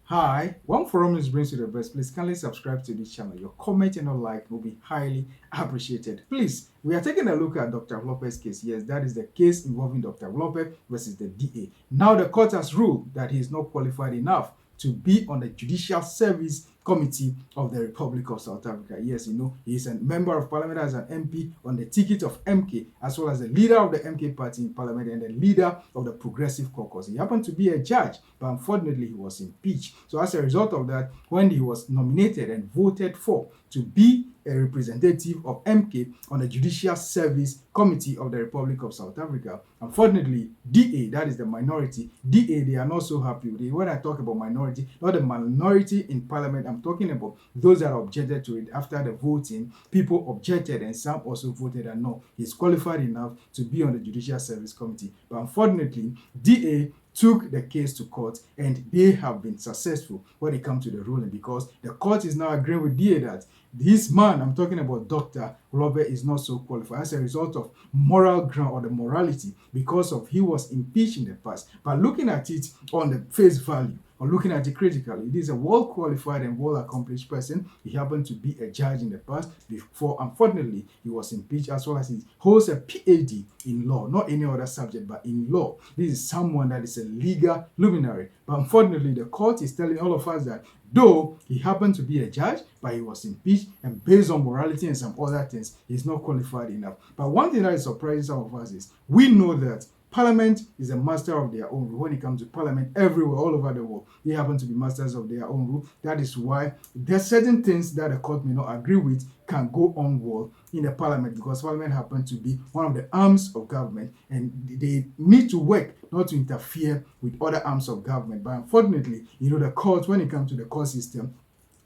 Hi, one forum news brings you the best. Please kindly subscribe to this channel. Your comment and your like will be highly appreciated. Please, we are taking a look at Dr. Hlophe's case. Yes, that is the case involving Dr. Hlophe versus the DA. Now, the court has ruled that he is not qualified enough to be on the Judicial Service Committee of the Republic of South Africa. Yes, he is a member of parliament as an MP on the ticket of MK, as well as the leader of the MK party in parliament and the leader of the Progressive Caucus. He happened to be a judge, but unfortunately he was impeached. So as a result of that, when he was nominated and voted for to be a representative of MK on the Judicial Service Committee of the Republic of South Africa, unfortunately, DA, that is the minority, DA, they are not so happy with it. When I talk about minority, not the minority in parliament, I'm talking about those that objected to it after the voting. People objected and some also voted that no, he's qualified enough to be on the Judicial Service Committee. But unfortunately, DA took the case to court and they have been successful when it comes to the ruling, because the court is now agreeing with DA that this man, I'm talking about Dr. Hlophe, is not so qualified as a result of moral ground or the morality, because of he was impeached in the past. But looking at it on the face value, or looking at it critically, it is a well-qualified and well-accomplished person. He happened to be a judge in the past before, unfortunately, he was impeached, as well as he holds a PhD in law, not any other subject, but in law. This is someone that is a legal luminary. But unfortunately, the court is telling all of us that though he happened to be a judge, but he was impeached, and based on morality and some other things, he's not qualified enough. But one thing that is surprising some of us is we know that Parliament is a master of their own rule. When it comes to Parliament, everywhere, all over the world, they happen to be masters of their own rule. That is why there are certain things that the court may not agree with can go on well in the Parliament, because Parliament happens to be one of the arms of government, and they need to work not to interfere with other arms of government. But unfortunately, the court, when it comes to the court system,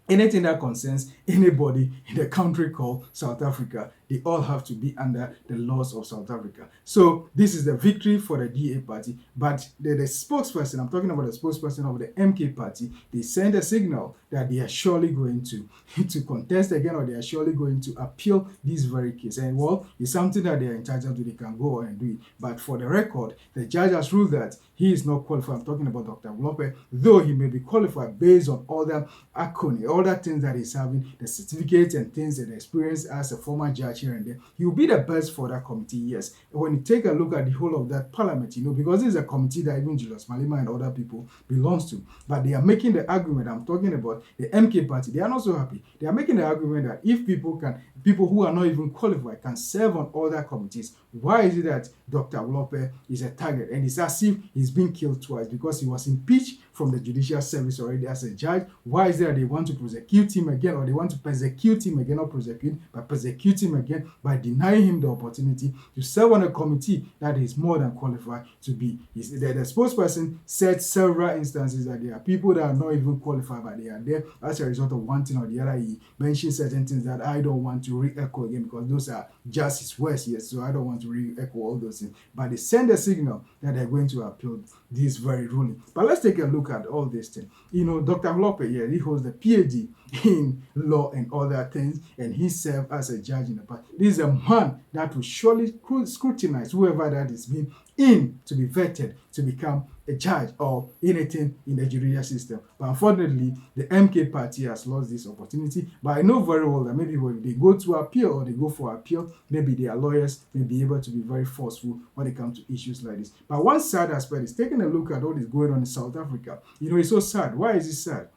anything that concerns anybody in the country called South Africa, they all have to be under the laws of South Africa. So this is the victory for the DA party. But the spokesperson, I'm talking about the spokesperson of the MK party, they send a signal that they are surely going to contest again, or they are surely going to appeal this very case. And well, it's something that they are entitled to. They can go on and do it. But for the record, the judge has ruled that he is not qualified. I'm talking about Dr. Hlophe, though he may be qualified based on all the accolades, all the things that he's having, the certificates and things and experience as a former judge here and there. He will be the best for that committee, yes. When you take a look at the whole of that parliament, because this is a committee that even Julius Malema and other people belongs to, but they are making the argument, I'm talking about the MK party, they are not so happy. They are making the argument that if people who are not even qualified can serve on other committees, why is it that Dr. Hlophe is a target? And it's as if he's been killed twice, because he was impeached from the judicial service already as a judge. Why is it that they want to prosecute him again, or they want to persecute him again, not prosecute, but persecute him again by denying him the opportunity to serve on a committee that is more than qualified to be? The spokesperson said several instances that there are people that are not even qualified, but they are there as a result of one thing or the other. He mentioned certain things that I don't want to re-echo again, because those are just his words, yes, so I don't want to re-echo all those things. But they send a signal that they're going to appeal this very ruling. But let's take a look at all these things. Dr. Hlophe, yeah, he holds the PhD in law and other things, and he served as a judge in the past. This is a man that will surely scrutinize whoever that is being in to be vetted to become a judge or anything in the judicial system. But unfortunately, the MK party has lost this opportunity. But I know very well that maybe when they go to appeal or they go for appeal, maybe their lawyers may be able to be very forceful when it comes to issues like this. But one sad aspect is taking a look at what is going on in South Africa. It's so sad. Why is it sad?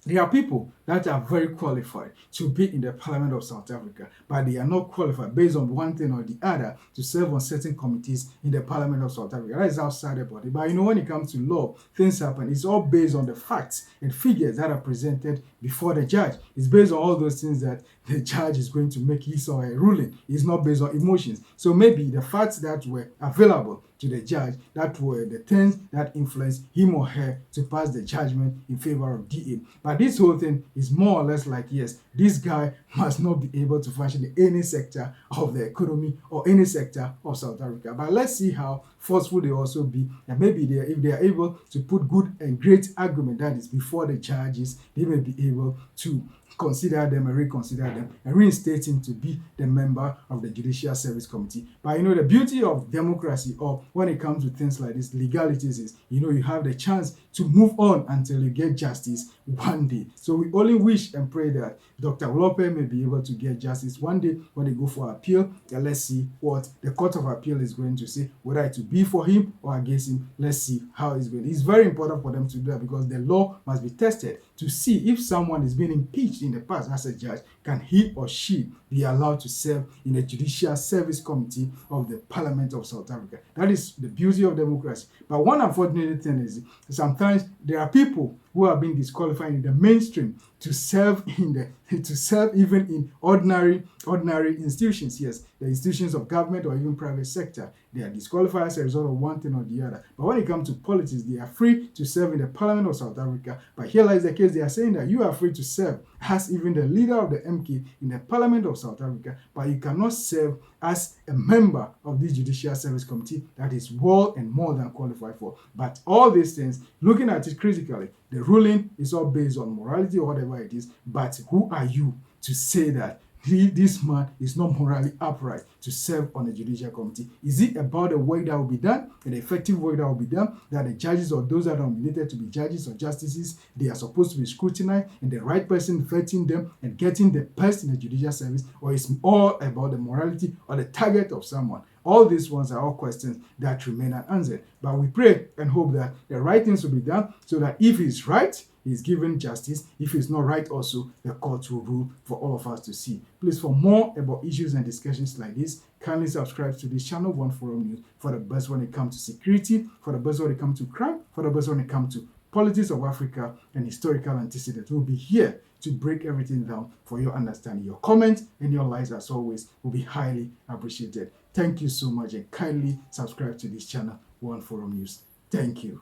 There are people that are very qualified to be in the Parliament of South Africa, but they are not qualified based on one thing or the other to serve on certain committees in the Parliament of South Africa. That is how sad about it. But when it comes to law, things happen. It's all based on the facts and figures that are presented before the judge. It's based on all those things that the judge is going to make his or her ruling. It's not based on emotions. So maybe the facts that were available to the judge, that were the things that influenced him or her to pass the judgment in favor of DA. But this whole thing is more or less like, yes, this guy must not be able to function in any sector of the economy or any sector of South Africa. But let's see how forceful they also be, and maybe if they are able to put good and great argument, that is before the judges, they may be able to consider them and reconsider them and reinstate him to be the member of the Judicial Service Committee. But the beauty of democracy, or when it comes to things like this, legalities, is you have the chance to move on until you get justice one day. So we only wish and pray that Dr. Hlophe may be able to get justice one day when they go for appeal. And let's see what the Court of Appeal is going to say, whether it will be for him or against him. Let's see how it's going. It's very important for them to do that, because the law must be tested to see if someone is being impeached in the past as a judge, can he or she be allowed to serve in the Judicial Service Committee of the Parliament of South Africa. That is the beauty of democracy. But one unfortunate thing is sometimes there are people who are being disqualified in the mainstream to serve even in ordinary institutions. Yes, the institutions of government or even private sector. They are disqualified as a result of one thing or the other. But when it comes to politics, they are free to serve in the Parliament of South Africa. But here lies the case. They are saying that you are free to serve as even the leader of the MK in the Parliament of South Africa, but you cannot serve as a member of the Judicial Service Committee that is well and more than qualified for. But all these things, looking at it critically, the ruling is all based on morality or whatever it is. But who are you to say that this man is not morally upright to serve on the Judicial Committee? Is it about the work that will be done, and the effective work that will be done, that the judges or those that are nominated to be judges or justices, they are supposed to be scrutinized and the right person vetting them and getting the best in the judicial service? Or is all about the morality or the target of someone? All these ones are all questions that remain unanswered. But we pray and hope that the right things will be done, so that if he's right, he's given justice. If he's not right also, the court will rule for all of us to see. Please, for more about issues and discussions like this, kindly subscribe to this channel, One Forum News, for the best when it comes to security, for the best when it comes to crime, for the best when it comes to politics of Africa and historical antecedents. We'll be here to break everything down for your understanding. Your comments and your likes, as always, will be highly appreciated. Thank you so much, and kindly subscribe to this channel, One Forum News. Thank you.